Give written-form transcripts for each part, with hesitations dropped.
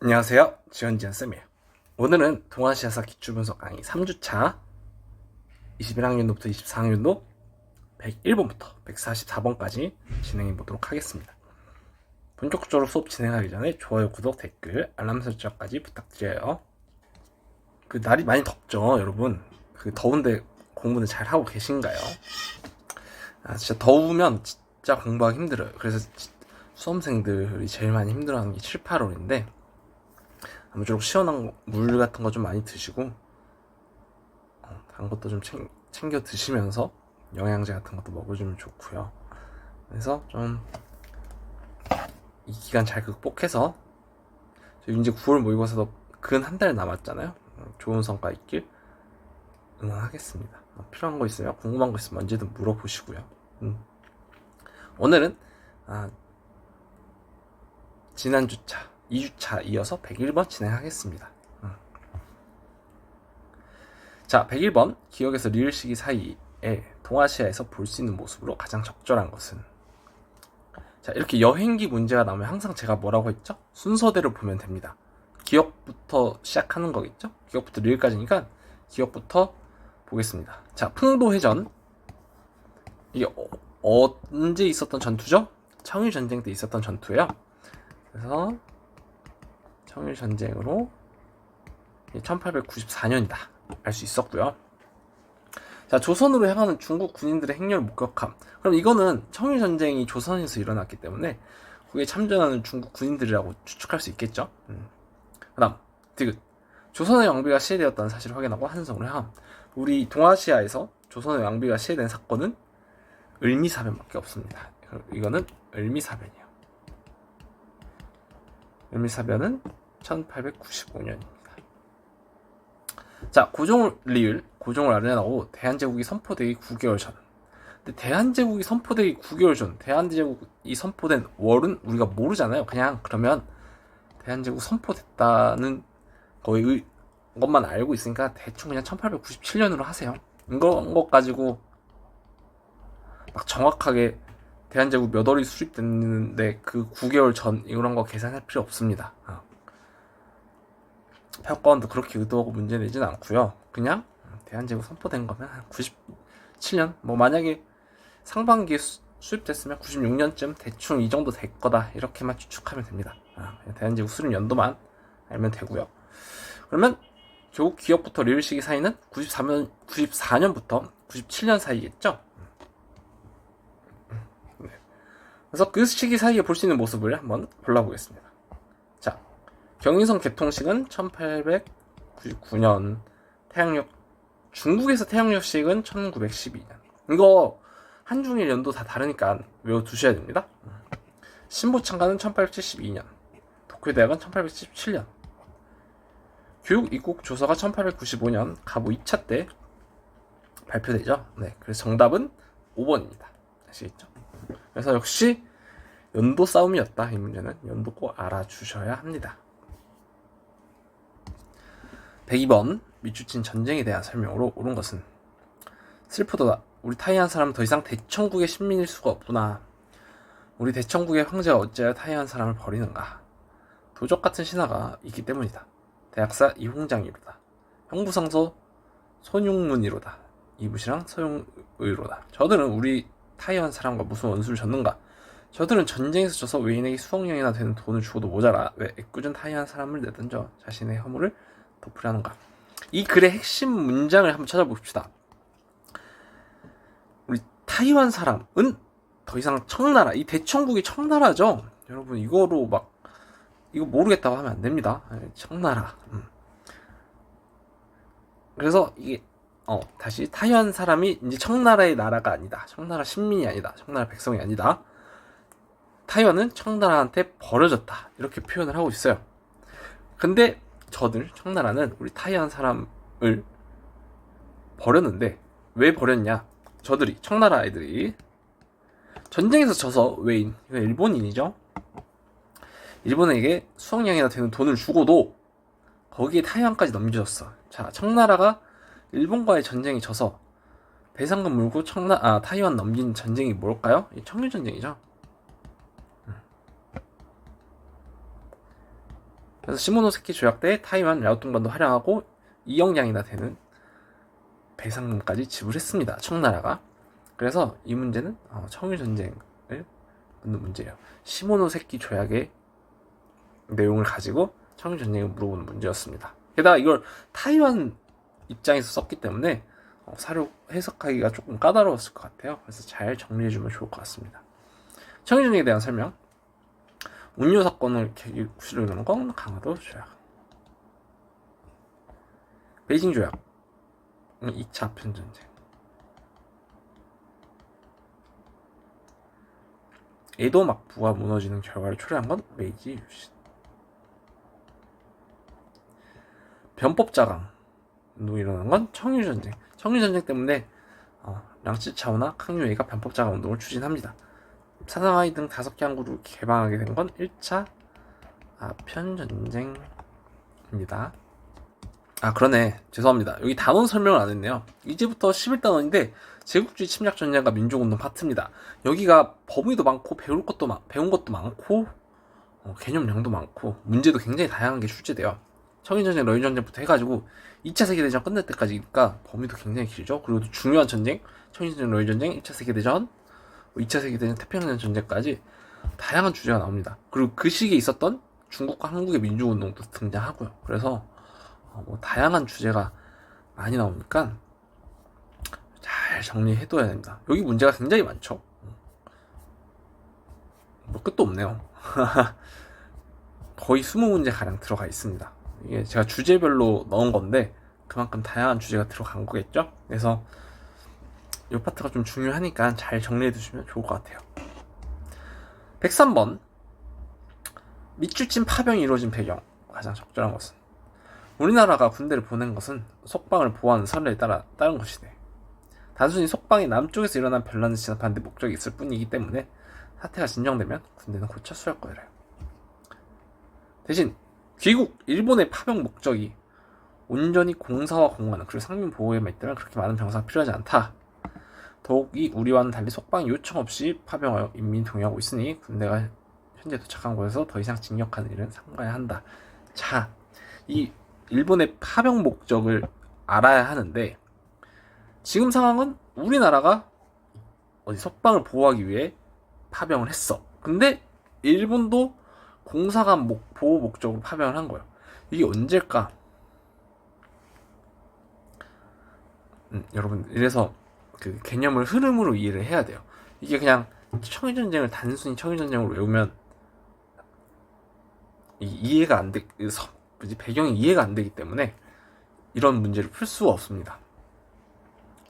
안녕하세요. 지원지원쌤이에요. 오늘은 동아시아사 기출분석 강의 3주차 21학년도부터 24학년도 101번부터 144번까지 진행해 보도록 하겠습니다. 본격적으로 수업 진행하기 전에 좋아요, 구독, 댓글, 알람 설정까지 부탁드려요. 날이 많이 덥죠, 여러분? 더운데 공부는 잘 하고 계신가요? 진짜 더우면 진짜 공부하기 힘들어요. 그래서 수험생들이 제일 많이 힘들어하는 게 7, 8월인데 아무쪼록 시원한 물 같은 거 좀 많이 드시고 단 것도 좀 챙겨 드시면서 영양제 같은 것도 먹어주면 좋고요. 그래서 좀 이 기간 잘 극복해서 저희 이제 9월 모의고사도 근 한 달 남았잖아요. 좋은 성과 있길 응원하겠습니다. 필요한 거 있으면, 궁금한 거 있으면 언제든 물어보시고요. 오늘은 지난 주차 2주차 이어서 101번 진행하겠습니다. 자, 101번 기억에서 리을 시기 사이에 동아시아에서 볼 수 있는 모습으로 가장 적절한 것은? 자, 이렇게 여행기 문제가 나오면 항상 제가 뭐라고 했죠? 순서대로 보면 됩니다. 기억부터 시작하는 거겠죠? 기억부터 리을까지니까 기억부터 보겠습니다. 자, 풍도회전, 이게 언제 있었던 전투죠? 청일전쟁 때 있었던 전투예요. 그래서 청일전쟁으로 1894년이다 알 수 있었고요. 자, 조선으로 향하는 중국 군인들의 행렬을 목격함. 그럼 이거는 청일전쟁이 조선에서 일어났기 때문에 거기에 참전하는 중국 군인들이라고 추측할 수 있겠죠. 그 다음 디귿, 조선의 왕비가 시해되었다는 사실을 확인하고 한성으로 향함. 우리 동아시아에서 조선의 왕비가 시해된 사건은 을미사변밖에 없습니다. 이거는 을미사변이에요. 을미사변은 1895년입니다. 자, 고종을 리을, 고종을 아련하고 대한제국이 선포되기 9개월 전. 근데 대한제국이 선포되기 9개월 전, 대한제국이 선포된 월은 우리가 모르잖아요. 그냥 그러면 대한제국 선포됐다는 거의 것만 알고 있으니까 대충 그냥 1897년으로 하세요. 이런 것 가지고 막 정확하게 대한제국 몇 월이 수립됐는데 그 9개월 전 이런 거 계산할 필요 없습니다. 평가원도 그렇게 의도하고 문제 내지는 않고요. 그냥 대한제국 선포된 거면 한 97년, 뭐 만약에 상반기에 수립됐으면 96년쯤 대충 이 정도 될 거다 이렇게만 추측하면 됩니다. 대한제국 수립 연도만 알면 되고요. 그러면 조국 기업부터 리을 시기 사이는 94년부터 97년 사이겠죠. 그래서 그 시기 사이에 볼 수 있는 모습을 한번 골라보겠습니다. 자, 경인선 개통식은 1899년, 중국에서 태양력식은 1912년. 이거 한중일 연도 다 다르니까 외워두셔야 됩니다. 신보창가는 1872년, 도쿄대학은 1877년, 교육 입국 조서가 1895년 가부 2차 때 발표되죠. 네, 그래서 정답은 5번입니다. 아시겠죠? 그래서 역시 연도 싸움이었다. 이 문제는 연도 꼭 알아주셔야 합니다. 102번 미추친 전쟁에 대한 설명으로 옳은 것은? 슬프도다. 우리 타이완 사람은 더 이상 대청국의 신민일 수가 없구나. 우리 대청국의 황제가 어찌하여 타이완 사람을 버리는가. 도적 같은 신하가 있기 때문이다. 대학사 이홍장이로다. 형부상서 손용문이로다. 이부시랑 서용의로다. 저들은 우리 타이완 사람과 무슨 원수를 졌는가? 저들은 전쟁에서 져서 외인에게 수억 년이나 되는 돈을 주고도 모자라 왜 애꿎은 타이완 사람을 내던져 자신의 허물을 덮으려는가? 이 글의 핵심 문장을 한번 찾아봅시다. 우리 타이완 사람은 더 이상 청나라, 이 대청국이 청나라죠. 여러분 이거로 막 이거 모르겠다고 하면 안 됩니다. 청나라. 그래서 이게 다시 타이완 사람이 이제 청나라의 나라가 아니다. 청나라 신민이 아니다. 청나라 백성이 아니다. 타이완은 청나라한테 버려졌다. 이렇게 표현을 하고 있어요. 근데 청나라는 우리 타이완 사람을 버렸는데 왜 버렸냐? 청나라 애들이 전쟁에서 져서 외인, 이건 일본인이죠. 일본에게 수억 년이나 되는 돈을 주고도 거기에 타이완까지 넘겨줬어. 자, 청나라가 일본과의 전쟁이 져서 배상금 물고 타이완 넘긴 전쟁이 뭘까요? 청일전쟁이죠. 그래서 시모노세키 조약 때 타이완 랴오뚱반도 활용하고 2억 량이나 되는 배상금까지 지불했습니다. 청나라가. 그래서 이 문제는 청일전쟁을 묻는 문제예요. 시모노세키 조약의 내용을 가지고 청일전쟁을 물어보는 문제였습니다. 게다가 이걸 타이완 입장에서 썼기 때문에 사료 해석하기가 조금 까다로웠을 것 같아요. 그래서 잘 정리해주면 좋을 것 같습니다. 청일전쟁에 대한 설명. 운요 사건을 구실로 이루는 건 강화도 조약. 베이징 조약. 2차 아편전쟁. 에도 막부가 무너지는 결과를 초래한 건 메이지 유신. 변법자강으로 일어난 건 청일전쟁. 청일전쟁 때문에 랑치차오나 캉유에이가 변법자강 운동을 추진합니다. 사상아이 등 5개 항구를 개방하게 된 건 1차 아편전쟁입니다. 그러네. 죄송합니다. 여기 단원 설명을 안 했네요. 이제부터 11단원인데 제국주의 침략전쟁과 민족운동 파트입니다. 여기가 범위도 많고 배운 것도 많고 개념량도 많고 문제도 굉장히 다양한 게 출제돼요. 청일전쟁, 러일전쟁부터 해가지고 2차 세계대전 끝날 때까지니까 범위도 굉장히 길죠. 그리고 중요한 전쟁, 청일전쟁, 러일전쟁, 1차 세계대전, 2차 세계대전, 태평양 전쟁까지 다양한 주제가 나옵니다. 그리고 그 시기에 있었던 중국과 한국의 민족운동도 등장하고요. 그래서 다양한 주제가 많이 나오니까 잘 정리해둬야 됩니다. 여기 문제가 굉장히 많죠. 끝도 없네요. 거의 20문제 가량 들어가 있습니다. 이게 제가 주제별로 넣은 건데 그만큼 다양한 주제가 들어간 거겠죠. 그래서 이 파트가 좀 중요하니까 잘 정리해 두시면 좋을 것 같아요. 103번. 밑줄친 파병이 이루어진 배경. 가장 적절한 것은 우리나라가 군대를 보낸 것은 속방을 보호하는 선례에 따른 것이네. 단순히 속방이 남쪽에서 일어난 변란을 진압하는 데 목적이 있을 뿐이기 때문에 사태가 진정되면 군대는 고쳐 수할 거래요. 대신 귀국 일본의 파병 목적이 온전히 공사와 공무원 그리고 상민 보호에만 있다면 그렇게 많은 병사가 필요하지 않다. 더욱이 우리와는 달리 속방이 요청 없이 파병하여 인민이 동의하고 있으니 군대가 현재 도착한 곳에서 더 이상 징역하는 일은 삼가야 한다. 자, 이 일본의 파병 목적을 알아야 하는데 지금 상황은 우리나라가 속방을 보호하기 위해 파병을 했어. 근데 일본도 공사관 보호 목적으로 파병을 한 거예요. 이게 언제일까? 여러분, 이래서 그 개념을 흐름으로 이해를 해야 돼요. 이게 그냥 청일전쟁을 단순히 청일전쟁으로 외우면 이해가 안 돼, 배경이 이해가 안 되기 때문에 이런 문제를 풀 수가 없습니다.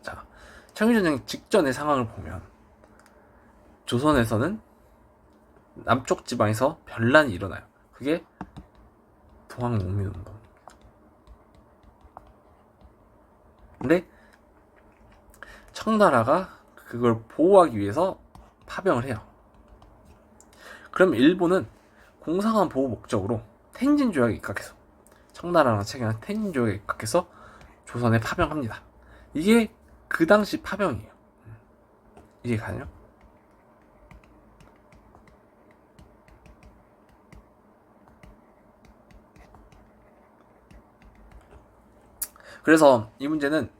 자, 청일전쟁 직전의 상황을 보면 조선에서는 남쪽 지방에서 변란이 일어나요. 그게 동학농민운동. 근데 청나라가 그걸 보호하기 위해서 파병을 해요. 그럼 일본은 공사관 보호 목적으로 텐진 조약에 입각해서 청나라랑 체결한 텐진 조약에 입각해서 조선에 파병합니다. 이게 그 당시 파병이에요. 이해 가요? 그래서 이 문제는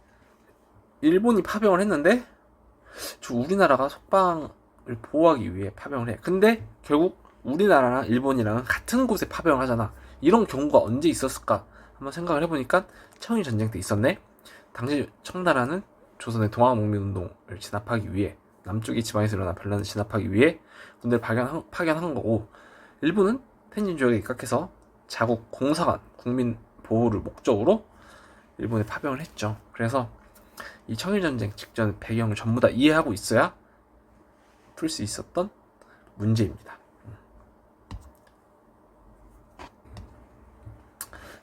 일본이 파병을 했는데 우리나라가 속방을 보호하기 위해 파병을 해. 근데 결국 우리나라랑 일본이랑 같은 곳에 파병을 하잖아. 이런 경우가 언제 있었을까? 한번 생각을 해보니까 청일전쟁 때 있었네. 당시 청나라는 조선의 동학농민운동을 진압하기 위해 남쪽의 지방에서 일어난 변란을 진압하기 위해 군대를 파견한 거고 일본은 텐진 조약에 입각해서 자국 공사관 국민 보호를 목적으로 일본에 파병을 했죠. 그래서 이 청일전쟁 직전 배경을 전부 다 이해하고 있어야 풀 수 있었던 문제입니다.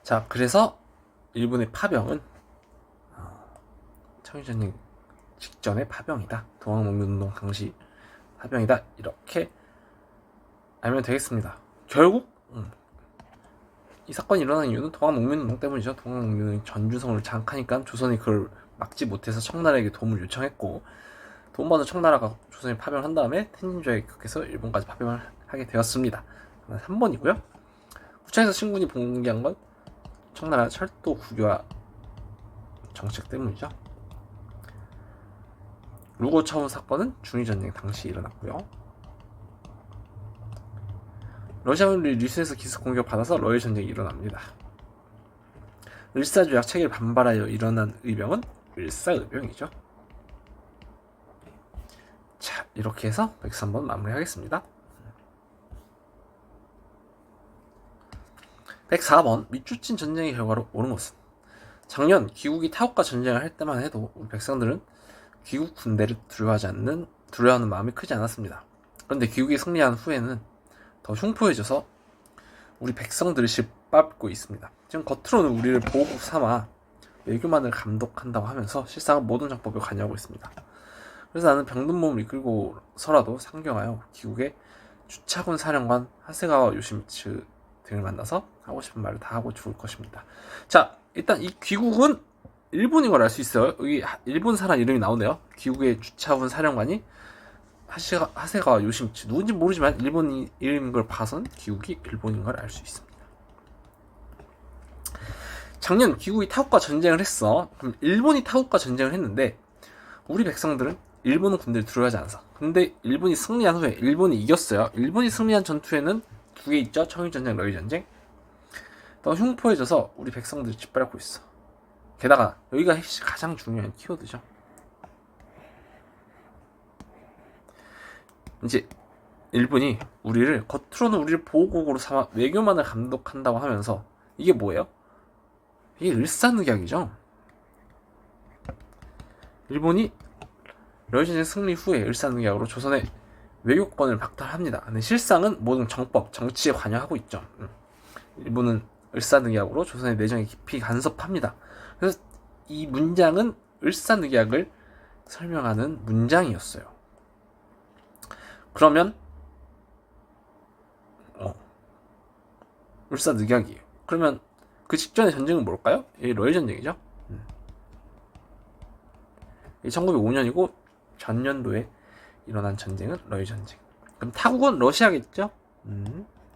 자, 그래서 일본의 파병은 청일전쟁 직전의 파병이다. 동학농민운동 당시 파병이다. 이렇게 알면 되겠습니다. 결국 이 사건이 일어난 이유는 동학농민운동 때문이죠. 동학농민운동이 전주성을 장악하니까 조선이 그걸 막지 못해서 청나라에게 도움을 요청했고 도움받은 청나라가 조선에 파병을 한 다음에 텐진 조약에 입각해서 일본까지 파병을 하게 되었습니다. 3번이고요. 부천에서 신군이 봉기한 건 청나라 철도 국유화 정책 때문이죠. 루고차우 사건은 중위전쟁 당시 일어났고요. 러시아군이 리스에서 기습 공격 받아서 러일 전쟁이 일어납니다. 을사조약 체계를 반발하여 일어난 의병은 을사의병이죠. 자, 이렇게 해서 103번 마무리하겠습니다. 104번 미추친 전쟁의 결과로 옳은 것은, 작년 귀국이 타국과 전쟁을 할 때만 해도 우리 백성들은 귀국 군대를 두려워하는 마음이 크지 않았습니다. 그런데 귀국이 승리한 후에는 더 흉포해져서 우리 백성들을 짓밟고 있습니다. 지금 겉으로는 우리를 보호국 삼아 외교만을 감독한다고 하면서 실상은 모든 정법에 관여하고 있습니다. 그래서 나는 병든 몸을 이끌고서라도 상경하여 귀국의 주차군 사령관 하세가와 요시미츠 등을 만나서 하고 싶은 말을 다 하고 죽을 것입니다. 자, 일단 이 귀국은 일본인 걸 알 수 있어요. 여기 일본 사람 이름이 나오네요. 귀국의 주차군 사령관이 하세가와 요시미츠, 누군지 모르지만 일본인 이름인 걸 봐선 귀국이 일본인 걸 알 수 있습니다. 작년 귀국이 타국과 전쟁을 했어. 그럼 일본이 타국과 전쟁을 했는데 우리 백성들은 일본 군대를 두려워하지 않아서. 근데 일본이 승리한 후에 일본이 이겼어요. 일본이 승리한 전투에는 두 개 있죠. 청일전쟁, 러일전쟁. 더 흉포해져서 우리 백성들이 짓밟고 있어. 게다가 여기가 가장 중요한 키워드죠. 이제 일본이 겉으로는 우리를 보호국으로 삼아 외교만을 감독한다고 하면서 이게 뭐예요? 이게 을사늑약이죠. 일본이 러일전쟁 승리 후에 을사늑약으로 조선의 외교권을 박탈합니다. 근데 실상은 모든 정법, 정치에 관여하고 있죠. 일본은 을사늑약으로 조선의 내정에 깊이 간섭합니다. 그래서 이 문장은 을사늑약을 설명하는 문장이었어요. 그러면 을사늑약이에요. 그러면 그 직전의 전쟁은 뭘까요? 이 러일전쟁이죠. 1905년이고 전년도에 일어난 전쟁은 러일전쟁. 그럼 타국은 러시아겠죠?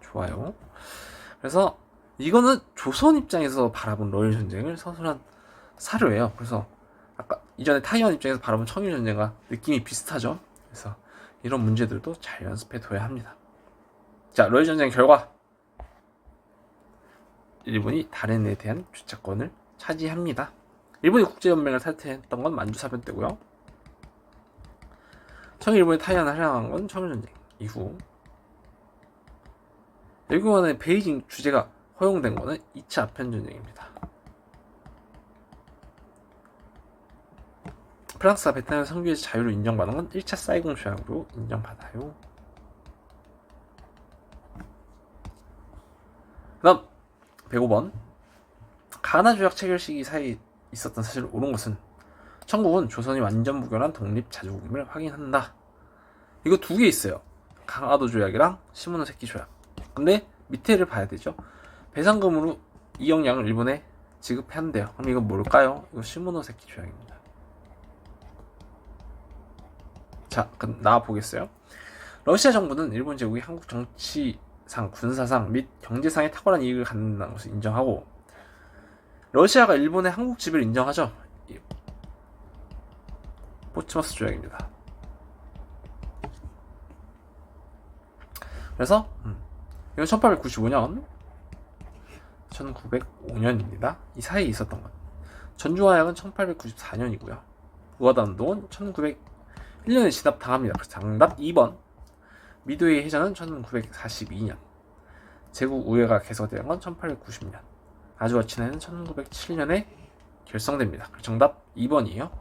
좋아요. 그래서 이거는 조선 입장에서 바라본 러일전쟁을 서술한 사료예요. 그래서 아까 이전에 타이완 입장에서 바라본 청일전쟁과 느낌이 비슷하죠. 그래서 이런 문제들도 잘 연습해 둬야 합니다. 자, 러일전쟁 결과 일본이 다른에 대한 주차권을 차지합니다. 일본이 국제연맹을 탈퇴했던 건 만주사변 때고요. 청일본이 타이완을 할양한 건 청일전쟁 이후. 외교관의 베이징 주재가 허용된 거는 2차 아편전쟁입니다. 프랑스가 베트남 선교에서 자유를 인정받은 건 1차 사이공 조약으로 인정받아요. 그 다음 105번 가나 조약 체결 시기 사이에 있었던 사실을 옳은 것은, 청국은 조선이 완전 무결한 독립 자주국임을 확인한다. 이거 두 개 있어요. 강화도 조약이랑 시모노세키 조약. 근데 밑에를 봐야 되죠. 배상금으로 2억 양을 일본에 지급한대요. 그럼 이건 뭘까요? 이거 시모노세키 조약입니다. 자, 그럼 나와 보겠어요. 러시아 정부는 일본 제국이 한국 정치상, 군사상 및 경제상의 탁월한 이익을 갖는다는 것을 인정하고, 러시아가 일본의 한국 지배를 인정하죠. 포츠머스 조약입니다. 그래서 이건 1895년 1905년입니다. 이 사이에 있었던 것. 전주화약은 1894년이고요. 우하단동은 1901년에 진압당합니다. 그래서 정답 2번. 미드웨이 해전은 1942년. 제국 우회가 개설된 건 1890년. 아주와 친해는 1907년에 결성됩니다. 정답 2번이에요.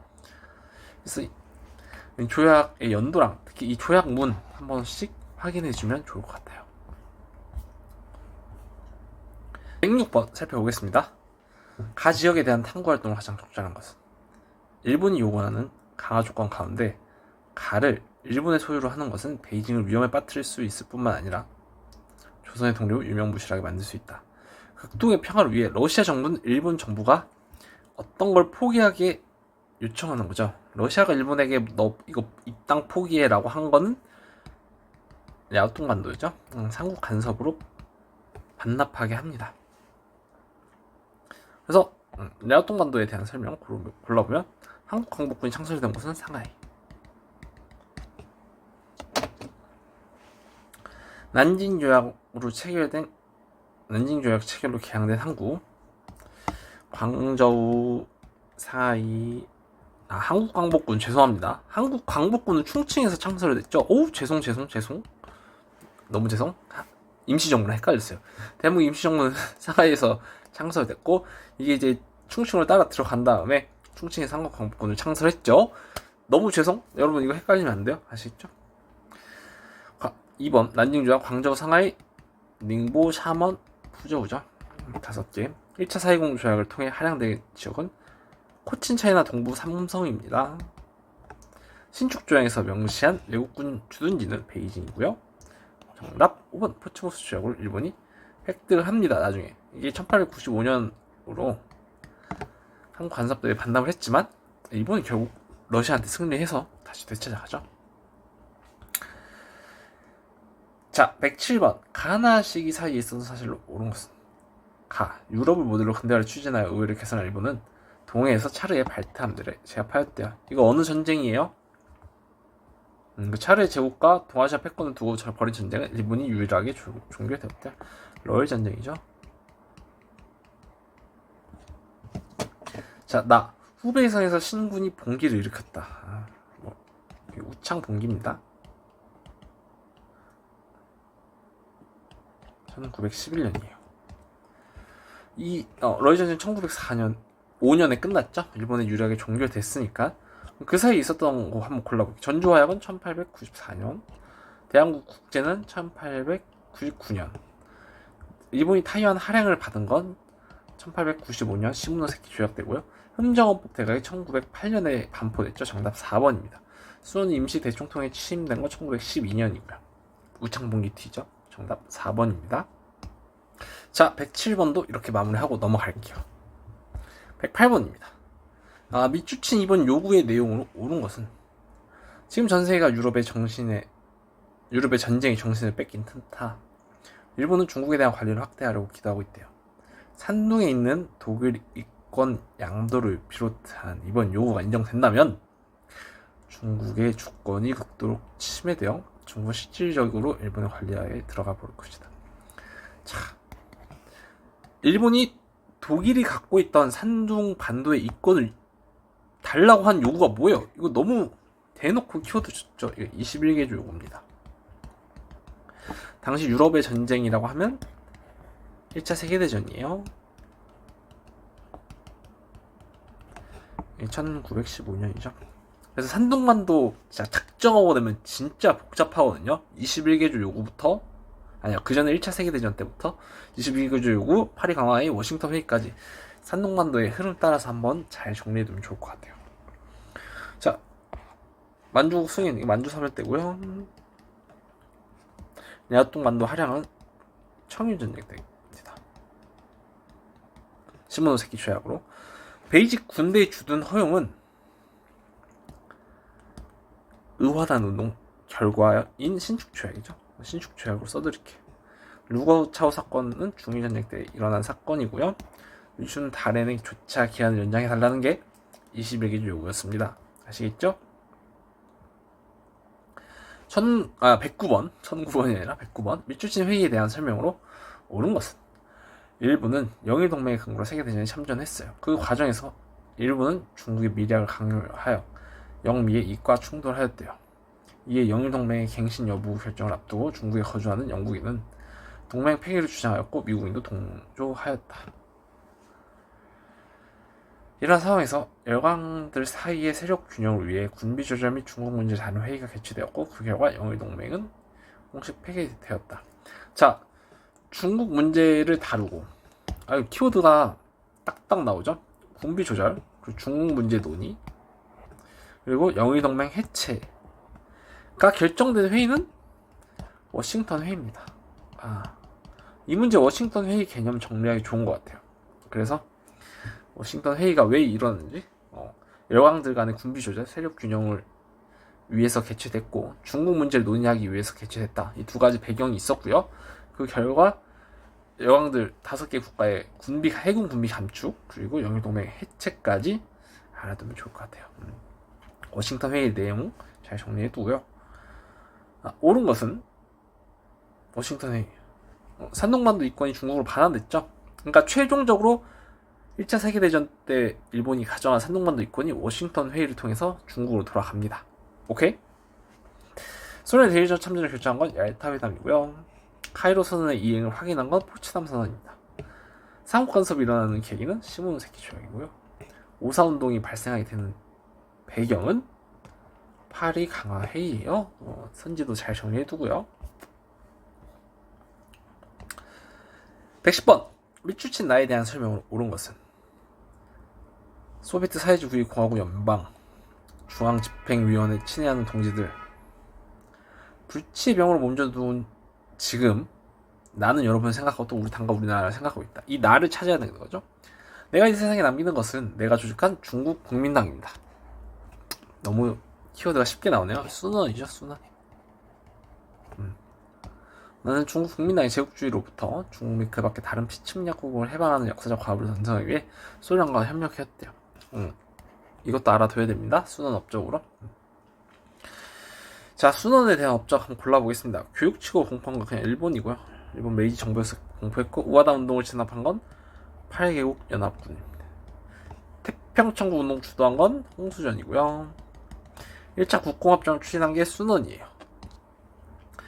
그래서 이 조약의 연도랑 특히 이 조약문 한 번씩 확인해주면 좋을 것 같아요. 106번 살펴보겠습니다. 가 지역에 대한 탐구 활동을 가장 적절한 것은, 일본이 요구하는 강화 조건 가운데 가를 일본의 소유로 하는 것은 베이징을 위험에 빠뜨릴 수 있을 뿐만 아니라 조선의 독립을 유명무실하게 만들 수 있다. 극동의 평화를 위해 러시아 정부는 일본 정부가 어떤 걸 포기하게 요청하는 거죠. 러시아가 일본에게 너 이거 이 땅 포기해라고 한 거는 야오통반도죠. 삼국 간섭으로 반납하게 합니다. 그래서 랴오통반도에 대한 설명 골라보면 한국 광복군이 창설된 곳은 상하이. 난징 조약으로 체결된 난징 조약 체결로 개항된 항구, 광저우, 상하이. 한국 광복군 죄송합니다. 한국 광복군은 충칭에서 창설됐죠. 오 죄송 너무 죄송. 임시정부랑 헷갈렸어요. 대한민국 임시정부는 상하이에서 창설됐고 이게 이제 충칭을 따라 들어간 다음에 충칭에서 한국 광복군을 창설했죠. 너무 죄송. 여러분 이거 헷갈리면 안 돼요. 아시겠죠? 2번 난징조약 광저우 상하이 닝보 샤먼 푸저우죠. 5개. 1차 사이공 조약을 통해 할양된 지역은 코친 차이나 동부 삼성입니다. 신축 조약에서 명시한 외국군 주둔지는 베이징이고요. 정답 5번 포츠모스 조약을 일본이 획득을 합니다. 나중에 이게 1895년으로 한국 간섭들이 반납을 했지만 일본이 결국 러시아한테 승리해서 다시 되찾아가죠. 자, 107번 가나 시기 사이에 있어서 사실로 옳은 것은 유럽을 모델로 근대화를 추진하여 의회를 개선한 일본은 동해에서 차르의 발트함들을 제압하였대요. 이거 어느 전쟁이에요? 그 차르의 제국과 동아시아 패권을 두고 벌인 전쟁은 일본이 유일하게 종결되었대요. 러일 전쟁이죠. 자, 후베이성에서 신군이 봉기를 일으켰다. 우창 봉기입니다. 1911년이에요. 이 러일 전쟁 1904년 5년에 끝났죠. 일본의 유리하게 종결됐으니까 그 사이에 있었던 거 한번 골라볼게요. 전주화약은 1894년, 대한국 국제는 1899년, 일본이 타이완 할양을 받은 건 1895년 시모노세키 조약되고요. 흠정헌법 대각이 1908년에 반포됐죠. 정답 4번입니다. 수원 임시 대총통에 취임된 건 1912년이고요. 우창봉기 T죠. 정답 4번입니다. 자, 107번도 이렇게 마무리하고 넘어갈게요. 108번입니다. 미추친 이번 요구의 내용으로 옳은 것은 지금 전세계가 유럽의 전쟁의 정신을 뺏긴 틈타 일본은 중국에 대한 관리를 확대하려고 기도하고 있대요. 산둥에 있는 독일 이권 양도를 비롯한 이번 요구가 인정된다면 중국의 주권이 극도로 침해되어 중국은 실질적으로 일본의 관리하에 들어가 볼 것이다. 자, 일본이 독일이 갖고 있던 산둥 반도의 이권을 달라고 한 요구가 뭐예요? 이거 너무 대놓고 키워드 줬죠. 이거 21개조 요구입니다. 당시 유럽의 전쟁이라고 하면 1차 세계대전이에요. 1915년이죠. 그래서 산둥반도 진짜 작정하고 되면 진짜 복잡하거든요. 21개조 요구부터 그 전에 1차 세계대전 때부터 22개조 요구, 파리 강화의 워싱턴 회의까지 산둥반도의 흐름 따라서 한번 잘 정리해두면 좋을 것 같아요. 자, 만주국 승인, 만주 사멸대고요. 야동반도 할양은 청일전쟁 때입니다. 시모노세키 조약으로. 베이직 군대의 주둔 허용은 의화단 운동 결과인 신축조약이죠. 신축조약으로 써드릴게요. 루거차오 사건은 중일전쟁 때 일어난 사건이고요. 유춘 달에는 조차 기한을 연장해달라는 게 21개조 요구였습니다. 아시겠죠? 109번이 아니라 109번 미추친 회의에 대한 설명으로 옳은 것은 일본은 영일동맹의 근거로 세계대전에 참전했어요. 그 과정에서 일본은 중국의 미략을 강요하여 영미의 이익과 충돌하였대요. 이에 영일동맹의 갱신 여부 결정을 앞두고 중국에 거주하는 영국인은 동맹 폐기를 주장하였고 미국인도 동조하였다. 이러한 상황에서 열강들 사이의 세력 균형을 위해 군비 조절 및 중국 문제 자료 회의가 개최되었고 그 결과 영일동맹은 공식 폐기되었다. 자, 중국 문제를 다루고 키워드가 딱딱 나오죠. 군비 조절, 그리고 중국 문제 논의, 그리고 영일동맹 해체가 결정된 회의는 워싱턴 회의입니다. 이 문제 워싱턴 회의 개념 정리하기 좋은 것 같아요. 그래서 워싱턴 회의가 왜 이러는지, 열강들 간의 군비 조절, 세력 균형을 위해서 개최됐고 중국 문제를 논의하기 위해서 개최됐다. 이 두 가지 배경이 있었고요. 그 결과 여왕들 5개 국가의 해군 군비 감축 그리고 영유동맹 해체까지 알아두면 좋을 것 같아요. 워싱턴 회의 내용 잘 정리해두고요. 옳은 것은 워싱턴 회의 산둥반도 이권이 중국으로 반환됐죠. 그러니까 최종적으로 1차 세계대전 때 일본이 가져간 산둥반도 이권이 워싱턴 회의를 통해서 중국으로 돌아갑니다. 오케이? 소련의 대리전 참전을 결정한 건 얄타 회담이고요. 카이로 선언의 이행을 확인한 건 포츠담 선언입니다. 삼국 간섭이 일어나는 계기는 시모노세키 조약이고요. 오사운동이 발생하게 되는 배경은 파리 강화 회의예요. 선지도 잘 정리해두고요. 110번 밑줄친 나에 대한 설명으로 옳은 것은 소비에트 사회주의 공화국 연방 중앙집행위원회 친애하는 동지들 불치의 병으로 몸져둔 지금 나는 여러분을 생각하고 또 우리 당과 우리나라를 생각하고 있다. 이 나를 찾아야 되는 거죠. 내가 이 세상에 남기는 것은 내가 조직한 중국 국민당입니다. 너무 키워드가 쉽게 나오네요. 순원이죠, 순원. 나는 중국 국민당의 제국주의로부터 중국 및 그 밖의 다른 피침약국을 해방하는 역사적 과업을 완성하기 위해 소련과 협력했대요. 이것도 알아둬야 됩니다. 순원 업적으로. 자, 순원에 대한 업적 한번 골라보겠습니다. 교육치고 공포한 건 그냥 일본이고요. 일본 메이지 정부에서 공포했고 우하다 운동을 진압한 건 8개국 연합군입니다. 태평천국 운동 주도한 건 홍수전이고요. 1차 국공합작을 추진한 게 순원이에요.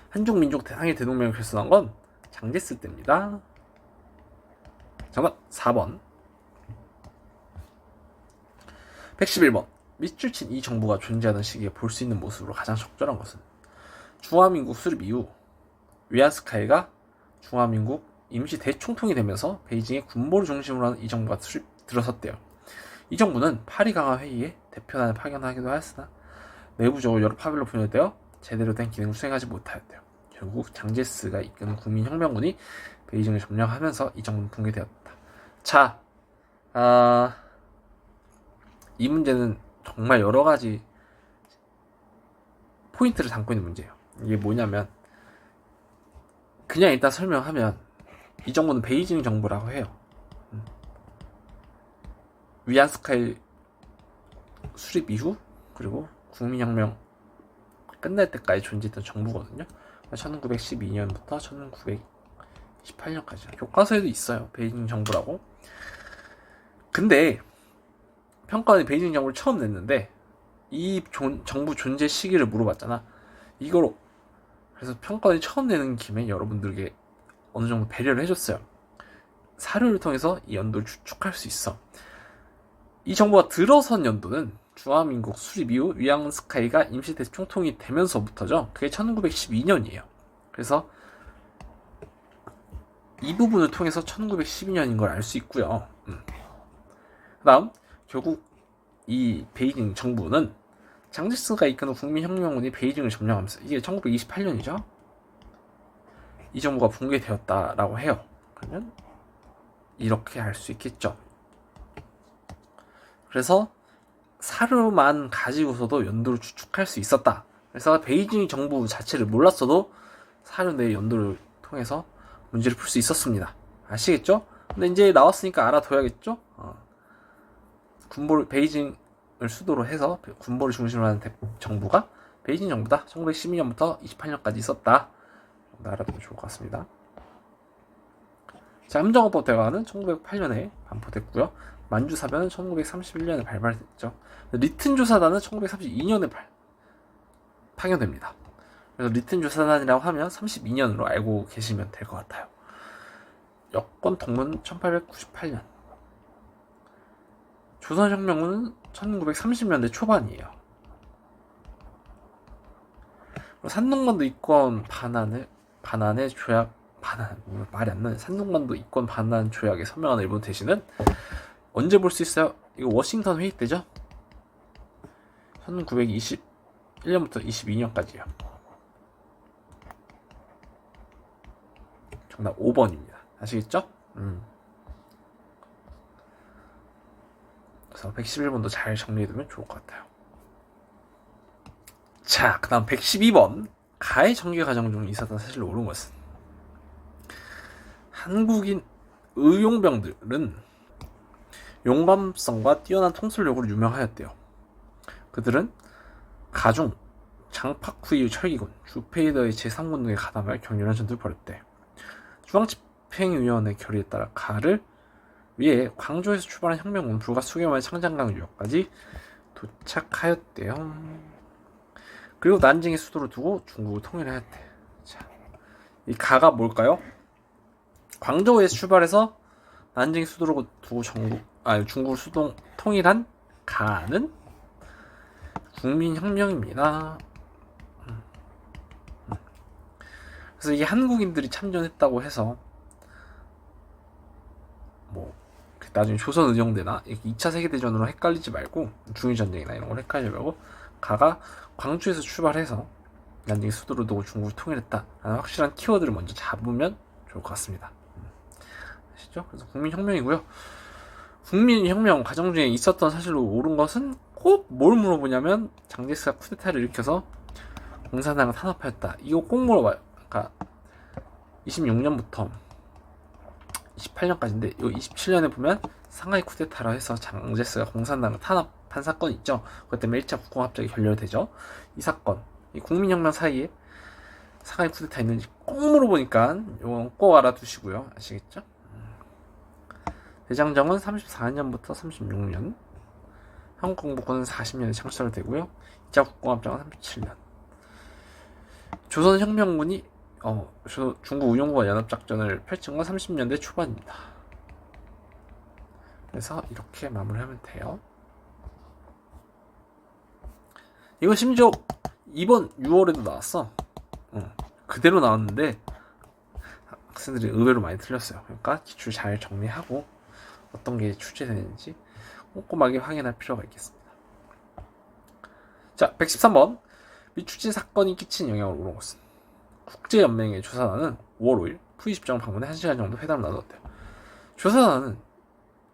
한중민족 대항해 대동맹을 결성한 건 장제스 때입니다. 정답 4번. 111번. 밑줄친 이 정부가 존재하던 시기에 볼 수 있는 모습으로 가장 적절한 것은 중화민국 수립 이후 위안스카이가 중화민국 임시 대총통이 되면서 베이징의 군보를 중심으로 하는 이 정부가 들어섰대요. 이 정부는 파리 강화 회의에 대표단을 파견하기도 하였으나 내부적으로 여러 파별로 분열되어 제대로 된 기능을 수행하지 못하였대요. 결국 장제스가 이끄는 국민혁명군이 베이징을 점령하면서 이 정부는 붕괴되었다. 자, 이 문제는 정말 여러 가지 포인트를 담고 있는 문제예요. 이게 뭐냐면 그냥 일단 설명하면 이 정부는 베이징 정부라고 해요. 위안스카이 수립 이후 그리고 국민혁명 끝날 때까지 존재했던 정부거든요. 1912년부터 1928년까지 교과서에도 있어요. 베이징 정부라고. 근데 평가원이 베이징 정부를 처음 냈는데 이 정부 존재 시기를 물어봤잖아. 이거로 그래서 평가원이 처음 내는 김에 여러분들에게 어느 정도 배려를 해줬어요. 사료를 통해서 이 연도를 추측할 수 있어. 이 정부가 들어선 연도는 중화민국 수립 이후 위안스카이가 임시 대총통이 되면서부터죠. 그게 1912년이에요. 그래서 이 부분을 통해서 1912년인 걸 알 수 있고요. 그 다음 결국 이 베이징 정부는 장제스가 이끄는 국민혁명군이 베이징을 점령하면서 이게 1928년이죠. 이 정부가 붕괴되었다라고 해요. 그러면 이렇게 알 수 있겠죠. 그래서 사료만 가지고서도 연도를 추측할 수 있었다. 그래서 베이징 정부 자체를 몰랐어도 사료 내 연도를 통해서 문제를 풀 수 있었습니다. 아시겠죠? 근데 이제 나왔으니까 알아둬야겠죠? 베이징을 수도로 해서 군보를 중심으로 하는 정부가 베이징 정부다. 1912년부터 28년까지 있었다. 알아두면 좋을 것 같습니다. 자, 함정호법 대화는 1908년에 반포됐고요. 만주사변은 1931년에 발발됐죠. 리튼 조사단은 1932년에 파견됩니다. 그래서 리튼 조사단이라고 하면 32년으로 알고 계시면 될 것 같아요. 여권 동문 1898년. 조선혁명은 1930년대 초반이에요. 산둥반도 이권 반환의 조약 말이 안 나네. 산둥반도 이권 반환 조약에 서명한 일본 대신은 언제 볼 수 있어요? 이거 워싱턴 회의 때죠? 1921년부터 22년까지요. 정답 5번입니다. 아시겠죠? 그래서 111번도 잘 정리해두면 좋을 것 같아요. 자, 그 다음 112번. 가해 정규 과정 중 있었던 사실로 옳은 것은 한국인 의용병들은 용감성과 뛰어난 통솔력으로 유명하였대요. 그들은 가중, 장파쿠이 철기군, 주페이더의 제3군 등에 가담하여 격렬한 전투를 벌였대. 중앙집행위원회 결의에 따라 가를 위해 광주에서 출발한 혁명군은 불과 수개월 만에 창장강 유역까지 도착하였대요. 그리고 난징의 수도를 두고 중국을 통일하였대. 자, 이 가가 뭘까요? 광저우에서 출발해서 난징 수도를 두고 중국을 통일한 가는 국민혁명입니다. 그래서 이게 한국인들이 참전했다고 해서 뭐 나중에 조선의정대나 2차 세계대전으로 헷갈리지 말고, 중일전쟁이나 이런 걸 헷갈리지 말고 가가 광주에서 출발해서 난징 수도를 두고 중국을 통일했다 라는 확실한 키워드를 먼저 잡으면 좋을 것 같습니다. 아시죠? 그래서 국민혁명이고요. 국민혁명 과정 중에 있었던 사실로 옳은 것은 꼭 뭘 물어보냐면 장제스가 쿠데타를 일으켜서 공산당을 탄압하였다. 이거 꼭 물어봐요. 그러니까 26년부터 28년까지인데 이 27년에 보면 상하이 쿠데타라 해서 장제스가 공산당을 탄압한 사건이 있죠. 그것 때문에 1차 국공합작이 결렬되죠. 이 사건, 이 국민혁명 사이에 상하이 쿠데타 있는지 꼭 물어보니까 이건 꼭 알아두시고요. 아시겠죠? 대장정은 34년부터 36년, 한국공복권은 40년에 창설되고요. 2차 국공합작은 37년. 조선혁명군이 중국 의용군과 연합작전을 펼친 건 30년대 초반입니다. 그래서 이렇게 마무리하면 돼요. 이거 심지어 이번 6월에도 나왔어. 그대로 나왔는데 학생들이 의외로 많이 틀렸어요. 그러니까 기출 잘 정리하고 어떤 게 출제되는지 꼼꼼하게 확인할 필요가 있겠습니다. 자, 113번. 미추진 사건이 끼친 영향을 옳은 것은? 국제연맹의 조사단은 5월 5일 V20정 방문에 1시간 정도 회담을 나눴대요. 조사단은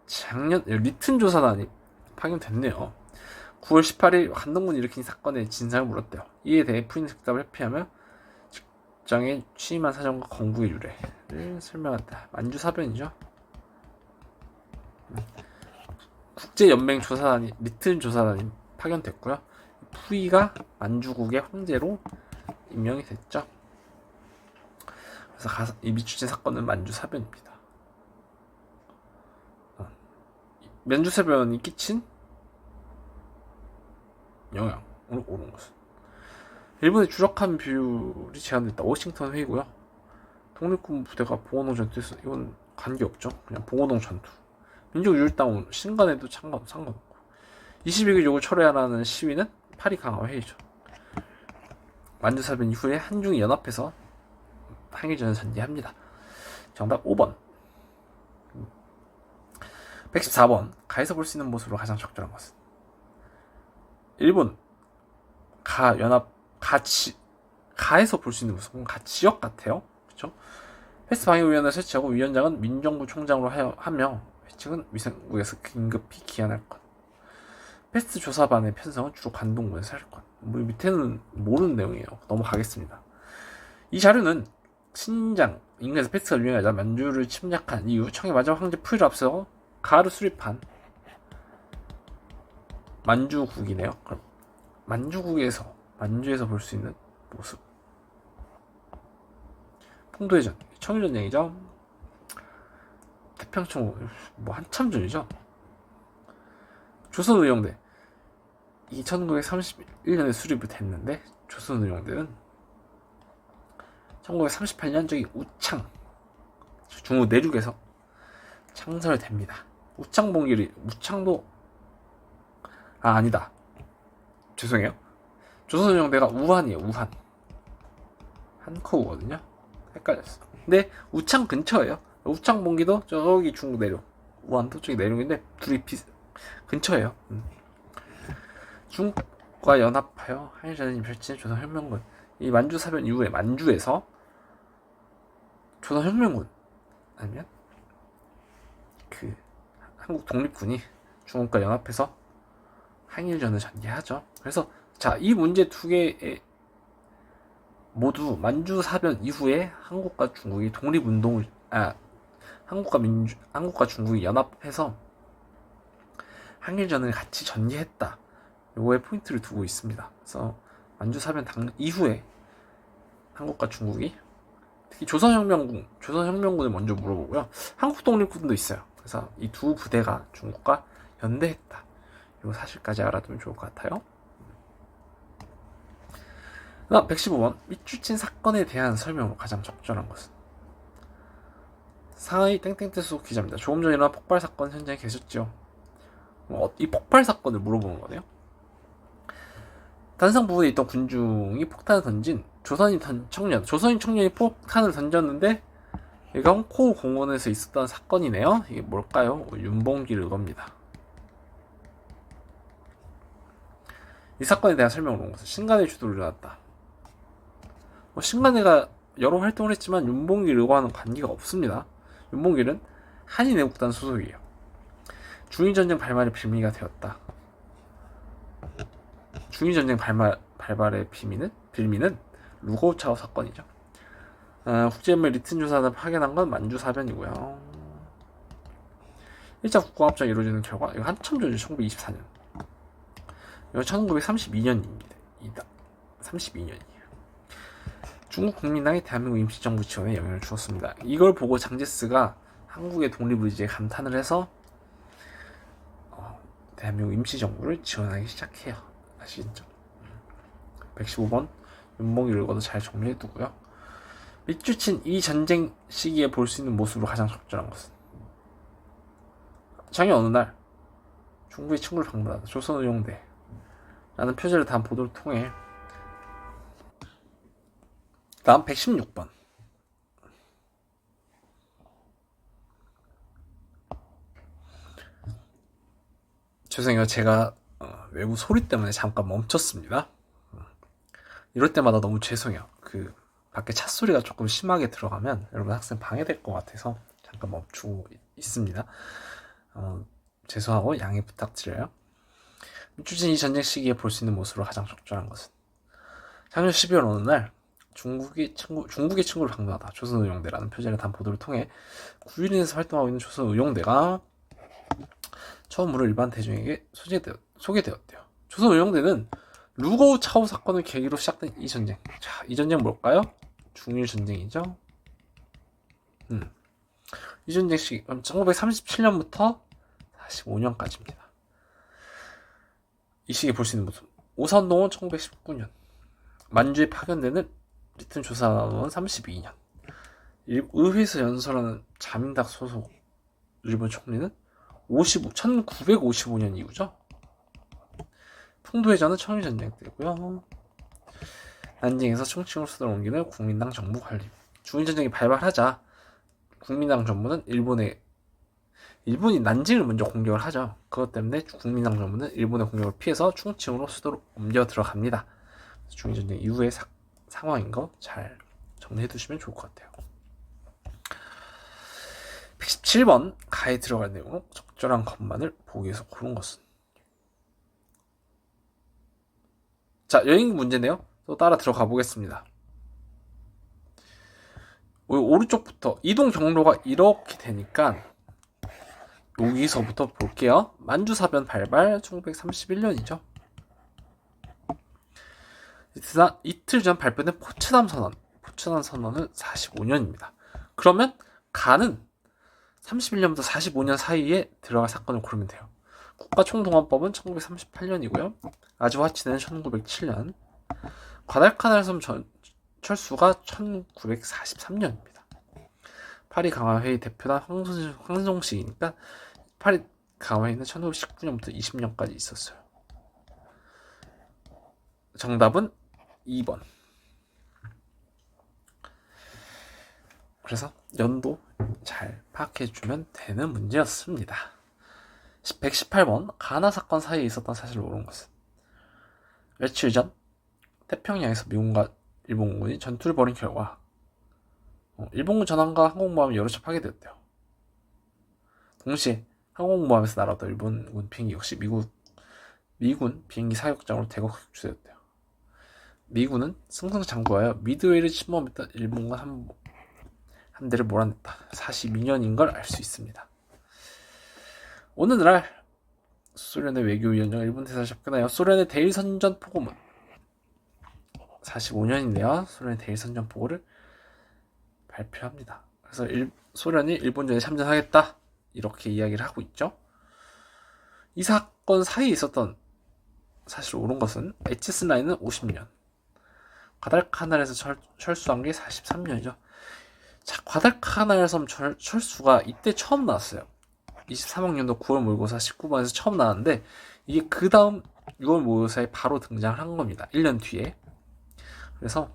작년 리튼 조사단이 파견됐네요. 9월 18일 한동군이 일으킨 사건의 진상을 물었대요. 이에 대해 푸인 즉답을 회피하며 직장에 취임한 사정과 건국의 유래를 설명한다. 만주사변이죠. 국제연맹 조사단이 리튼 조사단이 파견됐고요. 푸이가 만주국의 황제로 임명이 됐죠. 그래서 이 미추진 사건은 만주사변입니다. 만주사변이 끼친 영향으로 옳은 것은? 일본의 주력한 비율이 제한됐다. 워싱턴 회의고요. 독립군 부대가 봉오동 전투에서 이건 관계없죠. 그냥 봉오동 전투. 민족유일당 신간에도 상관없고. 22일 요구 철회하라는 시위는 파리 강화 회의죠. 만주사변 이후에 한중이 연합해서 항일전을 전개합니다. 정답 5번. 114번. 가에서 볼 수 있는 모습으로 가장 적절한 것은? 일본 가에서 볼 수 있는 모습은 가 지역 같아요. 그렇죠? 패스 방위위원회를 설치하고 위원장은 민정부 총장으로 하며 회칙은 위성국에서 긴급히 기한할 것. 패스트 조사반의 편성은 주로 관동군에서 할 것. 뭐 밑에는 모르는 내용이에요. 넘어가겠습니다. 이 자료는 신장 인근에서 패스트가 유행하자 만주를 침략한 이후 청의 마지막 황제 푸이를 앞서 가를 수립한 만주국이네요. 그럼 만주에서 볼 수 있는 모습. 풍도해전, 청일전쟁이죠. 태평청 뭐 한참 전이죠. 조선의용대 이 1931년에 수립이 됐는데 조선의용대는 1938년 저기 우창 중국 내륙에서 창설됩니다. 우창도 아니다. 죄송해요. 조선의용대가 우한이에요. 우한 한커우거든요. 헷갈렸어. 근데 우창 근처예요. 우창봉기도 저기 중국 내륙, 우한도 저기 내륙인데 둘이 근처예요. 중국과 연합하여 한일전쟁이 펼친 조선혁명군. 이 만주사변 이후에 만주에서 조선혁명군 아니면 그 한국 독립군이 중국과 연합해서 항일전을 전개하죠. 그래서 자, 이 문제 두 개에 모두 만주사변 이후에 한국과 중국이 한국과 중국이 연합해서 한일전을 같이 전개했다. 요거에 포인트를 두고 있습니다. 그래서 만주사변 이후에 한국과 중국이 특히 조선혁명군을 먼저 물어보고요. 한국 독립군도 있어요. 그래서 이 두 부대가 중국과 연대했다. 이 사실까지 알아두면 좋을 것 같아요. 115번 밑주친 사건에 대한 설명으로 가장 적절한 것은 상하이 땡땡뜨수 기자입니다. 조금 전에 일어난 폭발 사건 현장에 계셨죠. 이 폭발 사건을 물어보는 거네요. 단상 부근에 있던 군중이 폭탄을 던진 조선인 청년이 폭탄을 던졌는데 얘가 홍콩 공원에서 있었던 사건이네요. 이게 뭘까요? 윤봉길 의거입니다. 이 사건에 대한 설명을 온 것은 신간의 주도를 일어났다. 신간회가 여러 활동을 했지만 윤봉길 의거와는 관계가 없습니다. 윤봉길은 한인애국단 소속이에요. 중일전쟁 발발의 빌미가 되었다. 중일전쟁 발발의 빌미는 루거우차오 사건이죠. 국제연맹 리튼 조사단을 파견한 건 만주사변이고요. 1차 국공합작이 이루어지는 결과 이거 한참 전이죠. 1924년. 이거 1932년입니다. 32년이에요. 중국 국민당이 대한민국 임시정부 지원에 영향을 주었습니다. 이걸 보고 장제스가 한국의 독립 의지에 감탄을 해서 대한민국 임시정부를 지원하기 시작해요. 아시겠죠? 115번 윤봉길 의거도 잘 정리해두고요. 밑주친 이 전쟁 시기에 볼 수 있는 모습으로 가장 적절한 것은 작년 어느 날 중국의 친구를 방문하다 조선의용대 라는 표제를 담은 보도를 통해 다음 116번 죄송해요. 제가 외부 소리 때문에 잠깐 멈췄습니다. 이럴 때마다 너무 죄송해요. 밖에 차 소리가 조금 심하게 들어가면 여러분 학생 방해될 것 같아서 잠깐 멈추고 있습니다. 죄송하고 양해 부탁드려요. 밑주친 이 전쟁 시기에 볼 수 있는 모습으로 가장 적절한 것은 작년 12월 어느 날 중국의 친구를 방문하다 조선의용대라는 표제를 담은 보도를 통해 구일인에서 활동하고 있는 조선의용대가 처음으로 일반 대중에게 소개되었대요. 조선의용대는 루거우차오 사건을 계기로 시작된 이 전쟁. 자, 이 전쟁 뭘까요? 중일전쟁이죠. 이 전쟁 시기 1937년부터 45년까지입니다. 이 시기에 볼 수 있는 모습. 오선동은 1919년, 만주에 파견되는 리튼 조사원은 32년, 의회에서 연설하는 자민당 소속 일본 총리는 1955년 이후죠. 풍도회전은 청일전쟁 때고요. 난징에서 충칭으로 수도를 옮기는 국민당 정부 관리. 중일전쟁이 발발하자 국민당 정부는 일본이 난징을 먼저 공격을 하죠. 그것 때문에 국민당 정부는 일본의 공격을 피해서 충칭으로 수도로 옮겨 들어갑니다. 중일전쟁 이후의 상황인 거 잘 정리해 두시면 좋을 것 같아요. 117번 가에 들어갈 내용은 적절한 것만을 보기에서 고른 것은 자, 여행 문제네요. 또 따라 들어가 보겠습니다. 오른쪽부터 이동 경로가 이렇게 되니까 여기서부터 볼게요. 만주사변 발발 1931년이죠. 이틀 전 발표된 포츠담 선언은 45년입니다. 그러면 가는 31년부터 45년 사이에 들어갈 사건을 고르면 돼요. 국가총동원법은 1938년이고요. 아즈와치는 1907년, 과달카날섬 철수가 1943년입니다. 파리 강화회의 대표단 황송식이니까 파리 강화회의는 1919년부터 20년까지 있었어요. 정답은 2번. 그래서 연도 잘 파악해주면 되는 문제였습니다. 118번 가나 사건 사이에 있었던 사실을 모르는 것은 며칠 전 태평양에서 미군과 일본군이 전투를 벌인 결과 일본군 전함과 항공모함이 여러 차 파괴되었대요. 동시에 항공모함에서 날아오던 일본군 비행기 역시 미군 비행기 사격장으로 대거 격추되었대요. 미군은 승승장구하여 미드웨이를 침범했던 일본군 함대를 몰아냈다. 42년인 걸 알 수 있습니다. 오늘날 소련의 외교위원장 일본 대사를 접근하여 소련의 대일선전 포고문 45년인데요. 소련의 대일선전 포고를 발표합니다. 그래서 소련이 일본전에 참전하겠다 이렇게 이야기를 하고 있죠. 이 사건 사이에 있었던 사실 옳은 것은 에치스 라인은 50년, 과달카날에서 철수한 게 43년이죠. 자, 과달카날 섬 철수가 이때 처음 나왔어요. 23학년도 9월 모의고사 19번에서 처음 나왔는데 이게 그 다음 6월 모의고사에 바로 등장을 한 겁니다. 1년 뒤에. 그래서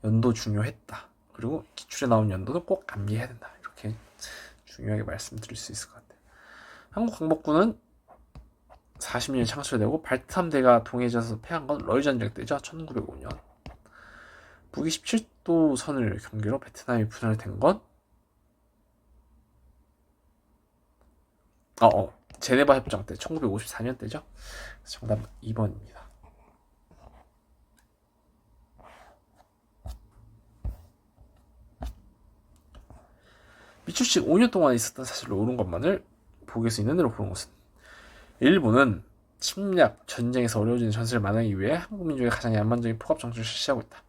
연도 중요했다. 그리고 기출에 나온 연도도 꼭 암기해야 된다. 이렇게 중요하게 말씀드릴 수 있을 것 같아요. 한국광복군은 40년에 창설되고 발트함대가 동해져서 패한 건 러일전쟁 때죠. 1905년. 북위 17도 선을 경계로 베트남이 분열된 건 제네바 협정 때 1954년 때죠. 정답 2번입니다. 미추식 5년 동안 있었던 사실로 옳은 것만을 보기에서 있는 대로 보는 것은 일본은 침략, 전쟁에서 어려워지는 전세를 만회하기 위해 한국 민족의 가장 야만적인 포갑 정책을 실시하고 있다.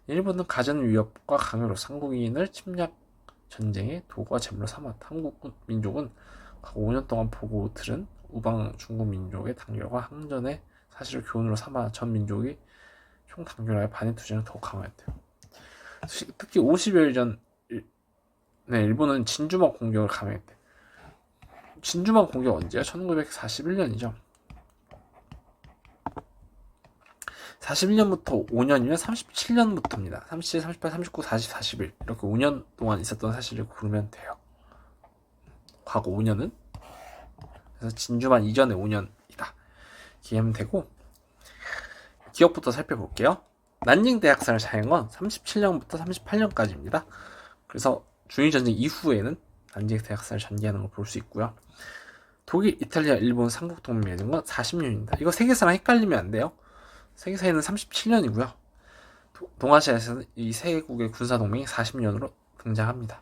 일본은 가전 위협과 강요로 한국인을 침략 전쟁의 도구와 제물로 삼았다. 한국 민족은 각 5년 동안 보고 들은 우방 중국 민족의 단결과 항전의 사실을 교훈으로 삼아 전 민족이 총 단결하여 반일 투쟁을 더욱 강화했대요. 특히 50여일 전 일본은 진주만 공격을 감행했대. 진주만 공격 언제야? 1941년이죠. 41년부터 5년이면 37년부터입니다. 37, 38, 39, 40, 41 이렇게 5년 동안 있었던 사실을 고르면 돼요. 과거 5년은 그래서 진주만 이전의 5년이다. 기하면 되고 기억부터 살펴볼게요. 난징 대학살을 자행한 건 37년부터 38년까지입니다. 그래서 중일전쟁 이후에는 난징 대학살을 전개하는 걸 볼 수 있고요. 독일, 이탈리아, 일본 삼국동맹이 맺은 건 40년입니다. 이거 세계사랑 헷갈리면 안 돼요. 세계사에는 37년이고요. 동아시아에서는 이 세국의 군사동맹이 40년으로 등장합니다.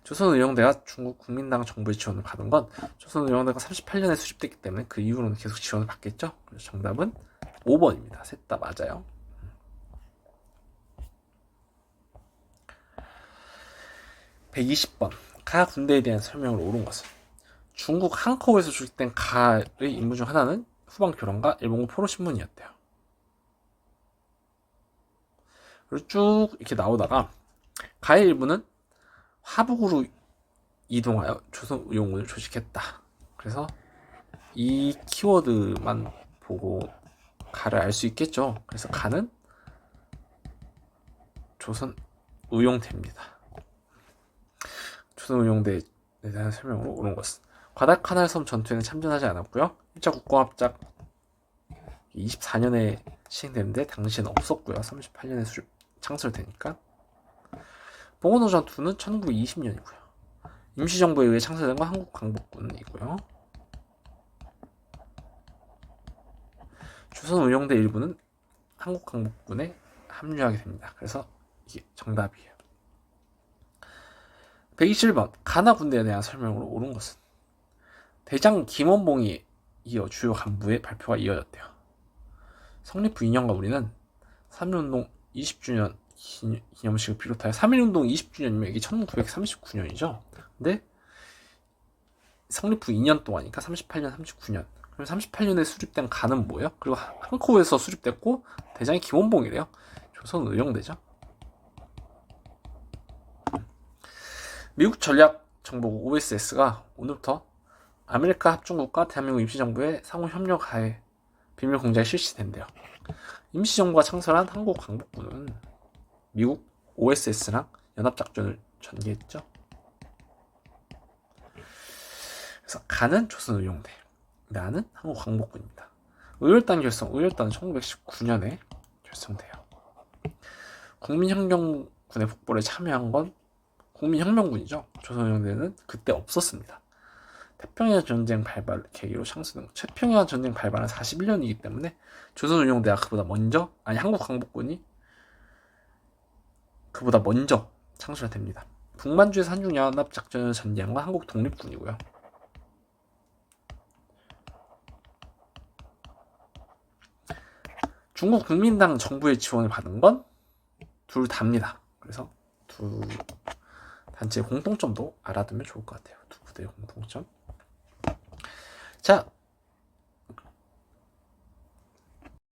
조선의용대가 중국 국민당 정부의 지원을 받은 건 조선의용대가 38년에 수립됐기 때문에 그 이후로는 계속 지원을 받겠죠. 그래서 정답은 5번입니다. 셋 다 맞아요. 120번 가 군대에 대한 설명을 옳은 것은 중국 한커우에서 출시된 가의 임무 중 하나는 후방 교란과 일본군 포로 신문이었대요. 그리고 쭉 이렇게 나오다가 가의 일부는 화북으로 이동하여 조선의용군을 조직했다. 그래서 이 키워드만 보고 가를 알 수 있겠죠. 그래서 가는 조선의용대입니다. 조선의용대에 대한 설명으로 옳은 것은 과달카날 섬 전투에는 참전하지 않았고요. 1차 국공합작 24년에 시행되는데 당시에는 없었고요. 38년에 창설되니까. 봉원호 전투는 1920년이고요. 임시정부에 의해 창설된 건 한국광복군이고요. 조선의용대 일부는 한국광복군에 합류하게 됩니다. 그래서 이게 정답이에요. 127번 가나 군대에 대한 설명으로 옳은 것은 대장 김원봉이 이어 주요 간부의 발표가 이어졌대요. 성립 후 2년간 우리는 3.1운동 20주년 기념식을 비롯하여 3.1운동 20주년이면 이게 1939년이죠. 근데 성립 후 2년 동안이니까 38년, 39년. 그럼 38년에 수립된 가는 뭐예요? 그리고 한코에서 수립됐고 대장이 김원봉이래요. 조선의용대죠. 미국 전략정보국 OSS가 오늘부터 아메리카 합중국과 대한민국 임시정부의 상호 협력하에 비밀 공작이 실시된대요. 임시정부가 창설한 한국광복군은 미국 OSS랑 연합작전을 전개했죠. 그래서 가는 조선의용대, 나는 한국광복군입니다. 의열단 결성, 의열단은 1919년에 결성돼요. 국민혁명군의 북벌에 참여한 건 국민혁명군이죠. 조선의용대는 그때 없었습니다. 태평양 전쟁 발발 계기로 창설된 태평양 전쟁 발발은 41년이기 때문에 조선의용대가 그보다 먼저 한국광복군이 그보다 먼저 창설이 됩니다. 북만주에서 한중연합작전을 전개한 건 한국 독립군이고요. 중국 국민당 정부의 지원을 받은 건 둘 다입니다. 그래서 두 단체의 공통점도 알아두면 좋을 것 같아요. 두 부대의 공통점. 자,